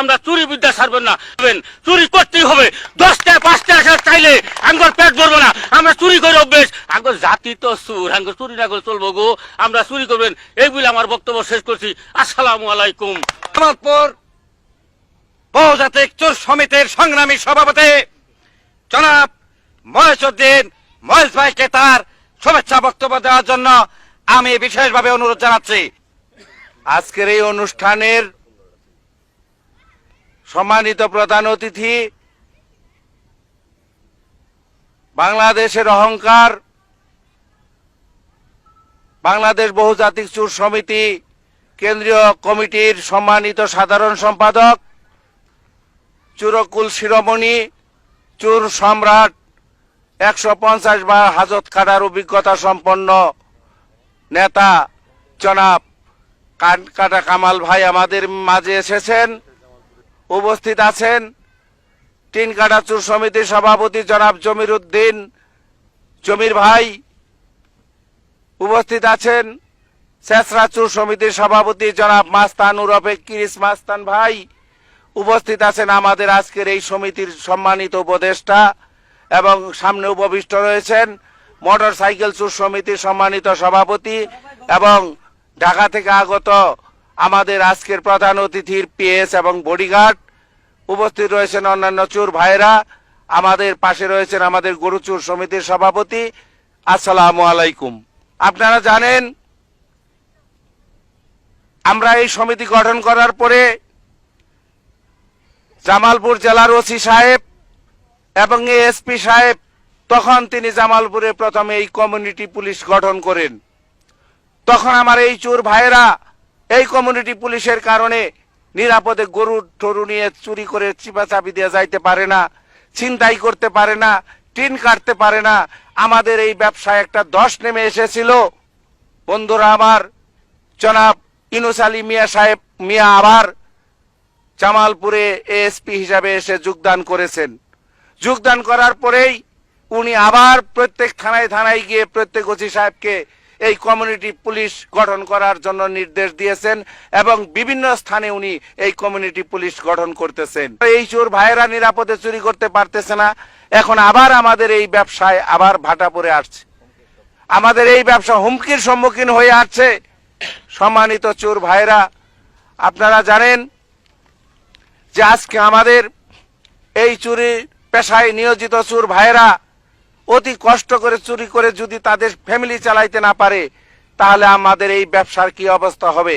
আমরা চুরি বিদ্যা ছাড়বেন না, চুরি করতেই হবে। 10টা 5টা চাইলে আঙ্গর পেট ভরবো না, আমরা চুরি করে অভ্যেস। আঙ্গর জাতি তো চুর, আঙ্গর চুরি না করে চলবো গো, আমরা চুরি করবেন। এই বলে আমার বক্তব্য শেষ করছি। আসসালামু আলাইকুম। জামালপুর বহুজাতিক চোর সমিতির সংগ্রামী সভাপতি জনাব মহেশউদ্দিন মহেশ ভাইকে তার শুভেচ্ছা বক্তব্য দেওয়ার জন্য আমি বিশেষভাবে অনুরোধ জানাচ্ছি। আজকের এই অনুষ্ঠানের সম্মানিত প্রধান অতিথি, বাংলাদেশের অহংকার, বাংলাদেশ বহুজাতিক চোর সমিতি কেন্দ্রীয় কমিটির সম্মানিত সাধারণ সম্পাদক, চোরকুল শিরোমণি, চোর সম্রাট, 150 বার হাজত খাটার অভিজ্ঞতা সম্পন্ন নেতা জনাব কানকাটা কামাল ভাই আমাদের মাঝে এসেছেন। উপস্থিত আছেন তিনকাটা চোর সমিতির সভাপতি জনাব জমির উদ্দিন জমির ভাই। উপস্থিত আছেন শেষরা চোর সমিতির সভাপতি জনাব মাস্তান উরফে কিরিস মাস্তান ভাই। উপস্থিত আছেন আমাদের আজকের এই সমিতির সম্মানিত উপদেষ্টা এবং সামনে উপবিষ্ট রয়েছেন মোটর সাইকেল চোর সমিতির সম্মানিত সভাপতি এবং ঢাকা থেকে আগত আমাদের আজকের প্রধান অতিথির পিএস এবং বডিগার্ড। উপস্থিত রয়েছেন অন্যান্য চোর ভাইরা, আমাদের পাশে রয়েছেন আমাদের গরু চোর সমিতির সভাপতি। আসসালামু আলাইকুম। আপনারা জানেন আমরা এই সমিতি গঠন করার পরে জামালপুর জেলার ওসি সাহেব এবং এসপি সাহেব, তখন তিনি জামালপুরে প্রথমে এই কমিউনিটি পুলিশ গঠন করেন। তখন আমার এই চোর ভাইয়েরা এই কমিউনিটি পুলিশের কারণে নিরাপদে গরু টরু নিয়ে চুরি করে চিপাচাপি দিয়ে যাইতে পারে না, ছিনতাই করতে পারে না, টিন কাটতে পারে না। আমাদের এই ব্যবসায় একটা ধস নেমে এসেছিল। বন্ধুরা আমার, জনাব ইনুস আলী মিয়া সাহেব মিয়া আবার জামালপুরে এএসপি হিসাবে এসে যোগদান করেছেন। যোগদান করার পরেই উনি আবার প্রত্যেক থানায় থানায় গিয়ে প্রত্যেক ওসি সাহেবকে এই কমিউনিটি পুলিশ গঠন করার জন্য নির্দেশ দিয়েছেন এবং বিভিন্ন স্থানে উনি এই কমিউনিটি পুলিশ গঠন করতেছেন। এই চোর ভাইয়েরা নিরাপদে চুরি করতে পারতেছে না, এখন আবার আমাদের এই ব্যবসায় আবার ভাটা পড়ে আসছে, আমাদের এই ব্যবসা হুমকির সম্মুখীন হয়ে আসছে। সম্মানিত চোর ভাইয়েরা, আপনারা জানেন যে আজকে আমাদের এই চুরি পেশায় নিয়োজিত চোর ভাইয়েরা অতি কষ্ট করে চুরি করে যদি তাদের ফ্যামিলি চালাইতে না পারে, তাহলে আমাদের এই ব্যবসার কি অবস্থা হবে।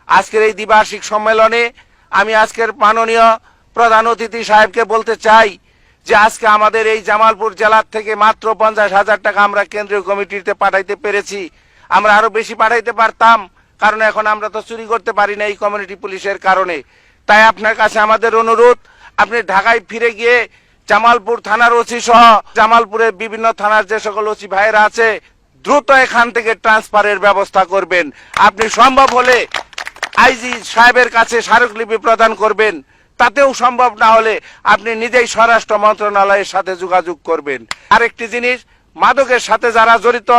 আজকের এই দ্বিবার্ষিক সম্মেলনে আমি আজকের মাননীয় প্রধান অতিথি সাহেবকে বলতে চাই যে আজকে আমাদের এই জামালপুর জেলার থেকে মাত্র 50,000 টাকা আমরা কেন্দ্রীয় কমিটিতে পাঠাইতে পেরেছি। আমরা আরো বেশি পাঠাইতে পারতাম, কারণ এখন আমরা তো চুরি করতে পারি না এই কমিউনিটি পুলিশের কারণে। তাই আপনার কাছে আমাদের অনুরোধ, আপনি ঢাকায় ফিরে গিয়ে জামালপুর থানার ওসি সহ জামালপুরের বিভিন্ন থানার যে সকল ওসি ভাইয়েরা আছে দ্রুত এখান থেকে ট্রান্সফারের ব্যবস্থা করবেন। আপনি সম্ভব হলে আইজি সাহেবের কাছে স্মারকলিপি প্রদান করবেন, তাতেও সম্ভব না হলে আপনি নিজেই স্বরাষ্ট্র মন্ত্রণালয়ের সাথে যোগাযোগ করবেন। আরেকটি জিনিস, মাদকের সাথে যারা জড়িত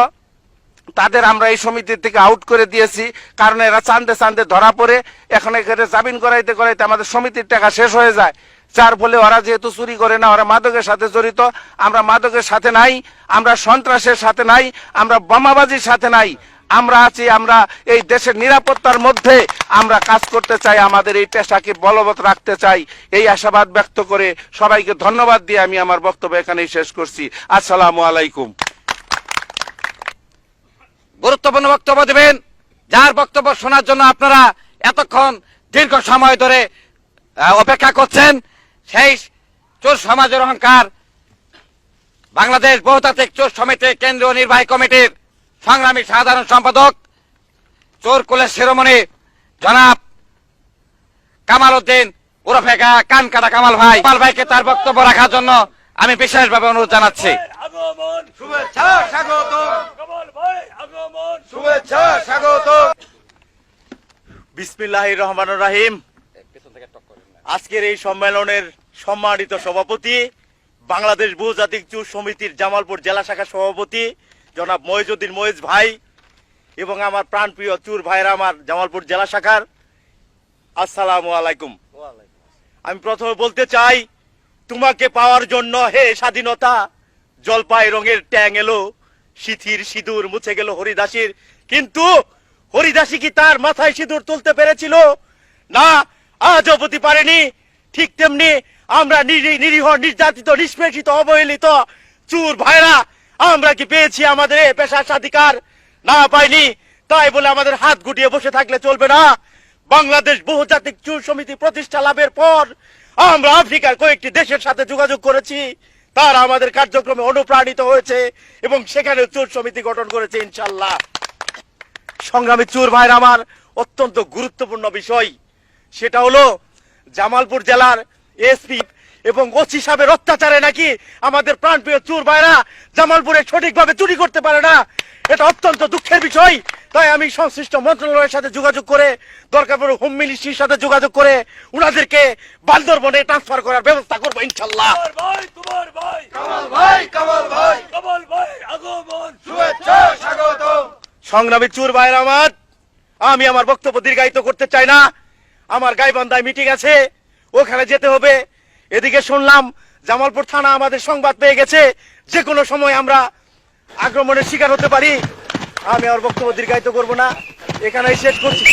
তাদের আমরা এই সমিতি থেকে আউট করে দিয়েছি, কারণ এরা চান্দে চান্দে ধরা পড়ে এখন এখানে জামিন করাইতে করাইতে আমাদের সমিতির টাকা শেষ হয়ে যায়। যার ফলে ওরা যেহেতু চুরি করে না, ওরা মাদকের সাথে জড়িত। আমরা মাদকের সাথে নাই, আমরা সন্ত্রাসের সাথে নাই, আমরা বোমাবাজির সাথে নাই, আমরা আছি, আমরা এই দেশের নিরাপত্তার মধ্যে আমরা কাজ করতে চাই, আমাদের এই পেশাকে বলবৎ রাখতে চাই। এই আশাবাদ ব্যক্ত করে সবাইকে ধন্যবাদ দিয়ে আমি আমার বক্তব্য এখানেই শেষ করছি। আসসালামু আলাইকুম। গুরুত্বপূর্ণ বক্তব্য দেবেন, যার বক্তব্য শোনার জন্য আপনারা এতক্ষণ দীর্ঘ সময় ধরে অপেক্ষা করছেন, সেই চোর সমাজের অহংকার বাংলাদেশ বহুজাতিক চোর সমিতি কেন্দ্রীয় নির্বাহী কমিটির সংগ্রামী সাধারণ সম্পাদক চোর কুলের শিরোমণি জনাব কামাল উদ্দিন ওরফে কানকাটা কামাল ভাইকে তার বক্তব্য রাখার জন্য আমি বিশেষভাবে অনুরোধ জানাচ্ছি। শুভেচ্ছা স্বাগত, শুভেচ্ছা স্বাগত। বিসমিল্লাহির রহমানির রহিম। আজকের এই সম্মেলনের সম্মানিত সভাপতি, বাংলাদেশ বহুজাতিক চোর সমিতির জামালপুর জেলা শাখা সভাপতি জনাব মহেশউদ্দিন মহেশ ভাই এবং আমার প্রাণপ্রিয় চোর ভাইরা আমার জামালপুর জেলা শাখার, আসসালামু আলাইকুম। আমি প্রথমে বলতে চাই, তোমাকে পাওয়ার জন্য হে স্বাধীনতা, জলপাই রঙের ট্যাং এলো, সিথির সিঁদুর মুছে গেল হরিদাসীর। কিন্তু হরিদাসী কি তার মাথায় সিঁদুর তুলতে পেরেছিল? না, আজ অবধি পারেনি। ঠিক তেমনি আমরা নিরীহ, নির্যাতিত, নিষ্পেষিত, অবহেলিত চুর ভাইরা আমরা কি পেয়েছি আমাদের এ পেশার স্বাধিকার? না, পাইনি। তাই বলে আমাদের হাত গুটিয়ে বসে থাকলে চলবে না। বাংলাদেশ বহুজাতিক চুর সমিতি প্রতিষ্ঠা লাভের পর আমরা আফ্রিকার কয়েকটি দেশের সাথে যোগাযোগ করেছি। তারা আমাদের কার্যক্রমে অনুপ্রাণিত হয়েছে এবং সেখানে চুর সমিতি গঠন করেছে ইনশাল্লাহ। সংগ্রামী চুর ভাইরা আমার, অত্যন্ত গুরুত্বপূর্ণ বিষয় সেটা হলো জামালপুর জেলার এসপি এবং ওসি সাহেবের অত্যাচারে নাকি আমাদের প্রাণপ্রিয় চুর ভাইরা জামালপুরে সঠিকভাবে চুরি করতে পারে না। এটা অত্যন্ত দুঃখের বিষয়। তাই আমি সংশ্লিষ্ট মন্ত্রণালয়ের সাথে যোগাযোগ করে, দরকার পড়ে হোম মিনিস্ট্রির সাথে যোগাযোগ করে উনাদেরকে বান্দরবনে ট্রান্সফার করার ব্যবস্থা করবো ইনশাল্লাহ। সংগ্রামী চুর ভাইরা আমার, আমি আমার বক্তব্য দীর্ঘায়িত করতে চাই না। আমার গাইবান্ধায় মিটিং আছে, ওখানে যেতে হবে। এদিকে শুনলাম জামালপুর থানা আমাদের সংবাদ পেয়ে গেছে, যে কোনো সময় আমরা আক্রমণের শিকার হতে পারি। আমি আর বক্তব্য দীর্ঘায়িত করব না, এখানেই শেষ করছি।